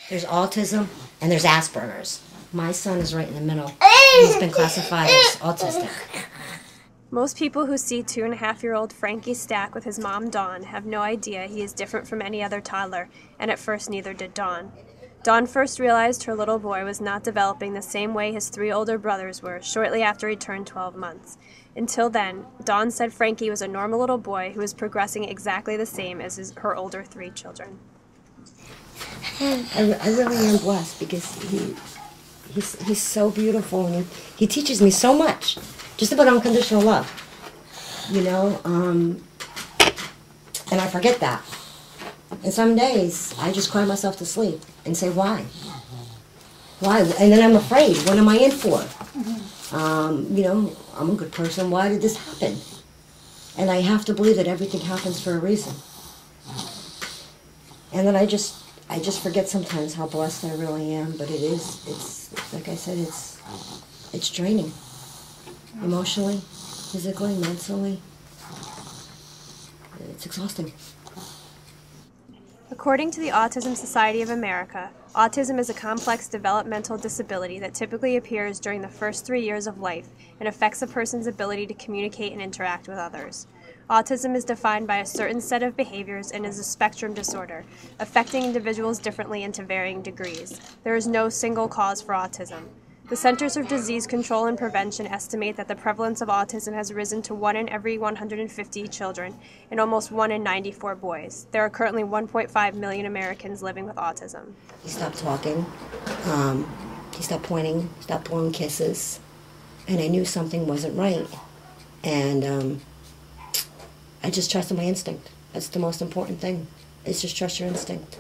There's autism and there's Asperger's. My son is right in the middle. He's been classified as autistic. Most people who see 2.5-year-old Frankie Stack with his mom Dawn have no idea he is different from any other toddler, and at first neither did Dawn. Dawn first realized her little boy was not developing the same way his 3 older brothers were shortly after he turned 12 months. Until then, Dawn said Frankie was a normal little boy who was progressing exactly the same as her older 3 children. I really am blessed because he's so beautiful, and he teaches me so much, just about unconditional love, you know, and I forget that. And some days I just cry myself to sleep and say, why? Why? And then I'm afraid, what am I in for? You know, I'm a good person, why did this happen? And I have to believe that everything happens for a reason. And then I just forget sometimes how blessed I really am, but it's like I said, it's draining. Emotionally, physically, mentally. It's exhausting. According to the Autism Society of America, autism is a complex developmental disability that typically appears during the first 3 years of life and affects a person's ability to communicate and interact with others. Autism is defined by a certain set of behaviors and is a spectrum disorder, affecting individuals differently and to varying degrees. There is no single cause for autism. The Centers for Disease Control and Prevention estimate that the prevalence of autism has risen to 1 in every 150 children and almost 1 in 94 boys. There are currently 1.5 million Americans living with autism. He stopped talking, he stopped pointing, stopped blowing kisses, and I knew something wasn't right. And I just trusted my instinct. That's the most important thing, is just trust your instinct.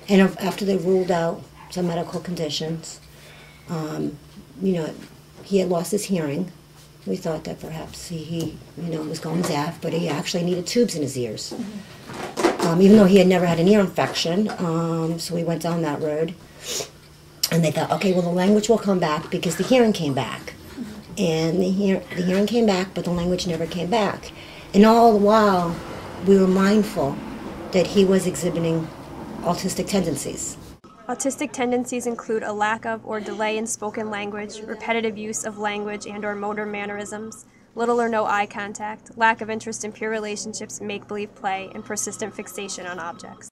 And after they ruled out some medical conditions, you know, he had lost his hearing. We thought that perhaps he was going deaf, but he actually needed tubes in his ears. Even though he had never had an ear infection, so we went down that road. And they thought, okay, well, the language will come back because the hearing came back. And the hearing came back, but the language never came back. And all the while, we were mindful that he was exhibiting autistic tendencies. Autistic tendencies include a lack of or delay in spoken language, repetitive use of language and/or motor mannerisms, little or no eye contact, lack of interest in pure relationships, make-believe play, and persistent fixation on objects.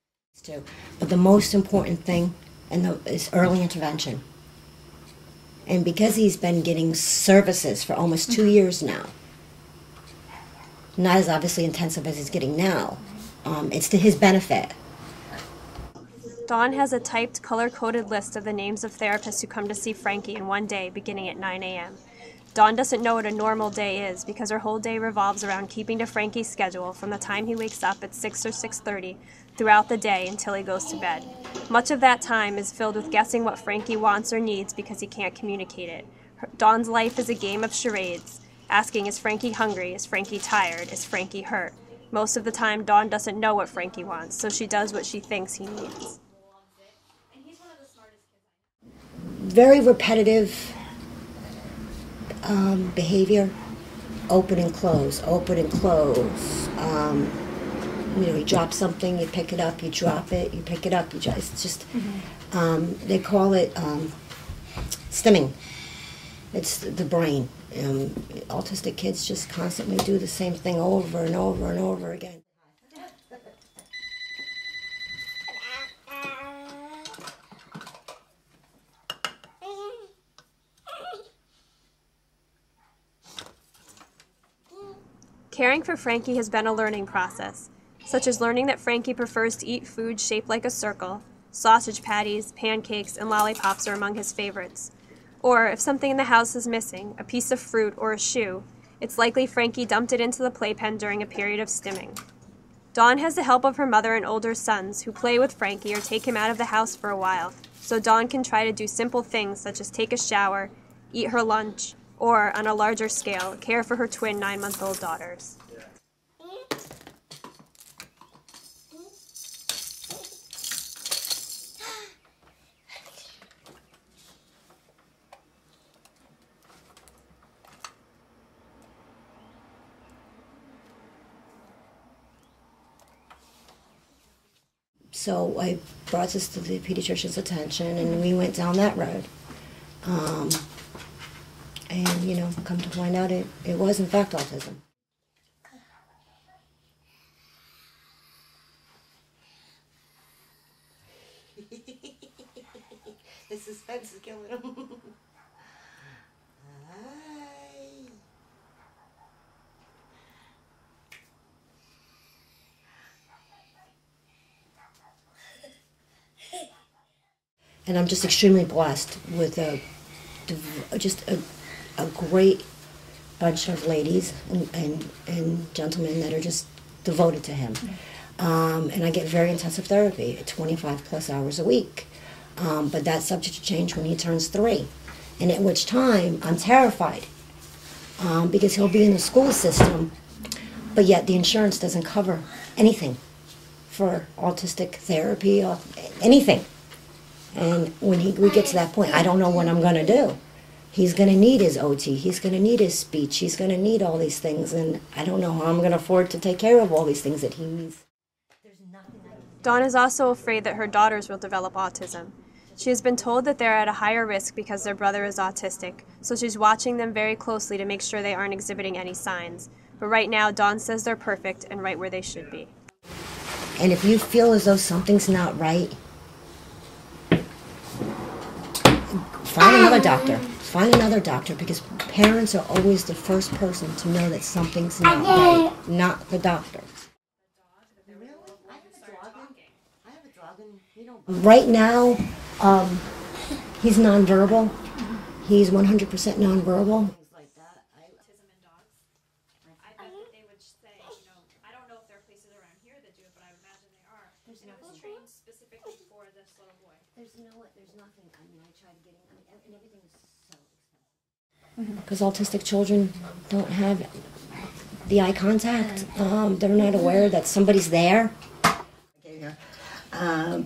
But the most important thing is early intervention. And because he's been getting services for almost 2 years now, not as obviously intensive as he's getting now, it's to his benefit. Dawn has a typed, color-coded list of the names of therapists who come to see Frankie in one day beginning at 9 a.m. Dawn doesn't know what a normal day is because her whole day revolves around keeping to Frankie's schedule from the time he wakes up at 6 or 6:30 throughout the day until he goes to bed. Much of that time is filled with guessing what Frankie wants or needs because he can't communicate it. Dawn's life is a game of charades, asking, is Frankie hungry? Is Frankie tired? Is Frankie hurt? Most of the time, Dawn doesn't know what Frankie wants, so she does what she thinks he needs. Very repetitive behavior, open and close, open and close. You know, you drop something, you pick it up, you drop it, you pick it up, you just, it's just, they call it stimming. It's the brain. Autistic kids just constantly do the same thing over and over and over again. Caring for Frankie has been a learning process, such as learning that Frankie prefers to eat food shaped like a circle. Sausage patties, pancakes, and lollipops are among his favorites. Or, if something in the house is missing, a piece of fruit or a shoe, it's likely Frankie dumped it into the playpen during a period of stimming. Dawn has the help of her mother and older sons who play with Frankie or take him out of the house for a while, so Dawn can try to do simple things such as take a shower, eat her lunch, or, on a larger scale, care for her twin 9-month-old daughters. So I brought this to the pediatrician's attention, and we went down that road. And, you know, come to find out it was, in fact, autism. The suspense is killing him. Hi. And I'm just extremely blessed with just a great bunch of ladies and gentlemen that are just devoted to him. And I get very intensive therapy, 25 plus hours a week. But that's subject to change when he turns 3. And at which time I'm terrified because he'll be in the school system, but yet the insurance doesn't cover anything for autistic therapy or anything. And when we get to that point, I don't know what I'm going to do. He's going to need his OT. He's going to need his speech. He's going to need all these things. And I don't know how I'm going to afford to take care of all these things that he needs. Dawn is also afraid that her daughters will develop autism. She has been told that they're at a higher risk because their brother is autistic, so she's watching them very closely to make sure they aren't exhibiting any signs. But right now, Dawn says they're perfect and right where they should be. And if you feel as though something's not right, find another doctor. Find another doctor, because parents are always the first person to know that something's not right, not the doctor. Right now, he's nonverbal. He's 100% nonverbal. Autism in dogs. I bet that they would say, you know, I don't know if there are places around here that do it, but I would imagine they are. And it was trained specifically for this little boy. There's nothing. I mean, I tried getting, and everything is so expensive. Because autistic children don't have the eye contact. They're not aware that somebody's there.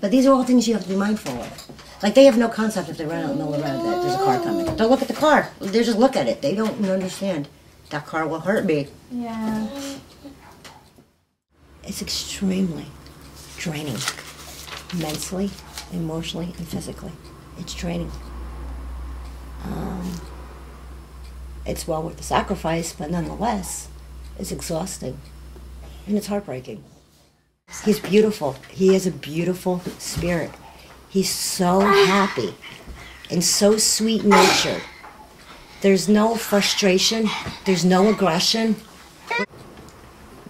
But these are all things you have to be mindful of. Like, they have no concept if they run out in the middle of the road that there's a car coming. They'll look at the car. They just look at it. They don't understand. That car will hurt me. Yeah. It's extremely draining. Mentally, emotionally, and physically. It's draining. It's well worth the sacrifice, but nonetheless, it's exhausting. And it's heartbreaking. He's beautiful. He has a beautiful spirit. He's so happy and so sweet-natured. There's no frustration. There's no aggression.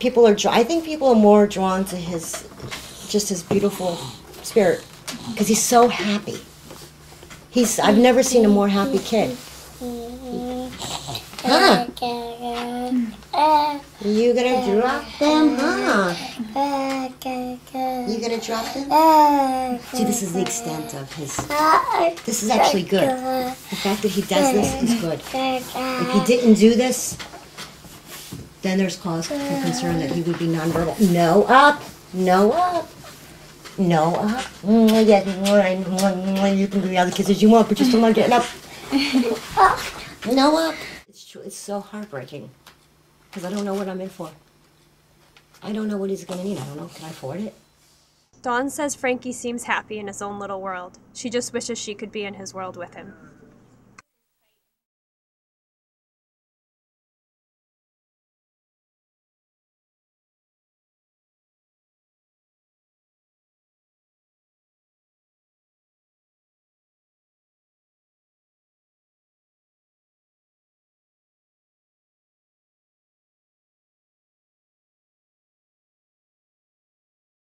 I think people are more drawn to his beautiful spirit because he's so happy. I've never seen a more happy kid. Huh? You gonna drop them, huh? You gonna drop them? See, this is the extent of his... This is actually good. The fact that he does this is good. If he didn't do this, then there's cause for concern that he would be nonverbal. No up, no up, no up. You can do the other kisses you want, but you're still not getting up. No up. It's true. It's so heartbreaking because I don't know what I'm in for. I don't know what he's going to need. I don't know. Can I afford it? Dawn says Frankie seems happy in his own little world. She just wishes she could be in his world with him.